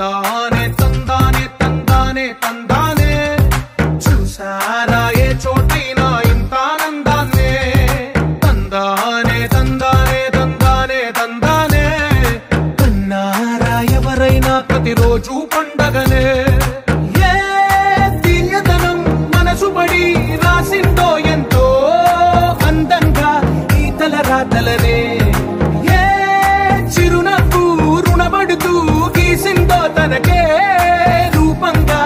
తందానే తందానే తందానే తందానే చూసారా ఏ చోటైనా ఇంత ఆనందాన్నే తందానే తందానే తందానే తందానే కన్నారా ఎవరైనా ప్రతిరోజు పండగనే ఏ తీయదనం మనసుబడి రాసిందో ఎంతో అందంగా ఈ తలరాతలనే ఏ చిరునవ్వు రుణపడుతూ గీసిందో తనకే రూపంగా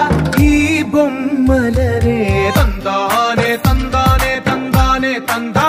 ఈ బొమ్మలనే తందానే తందానే తందానే తందా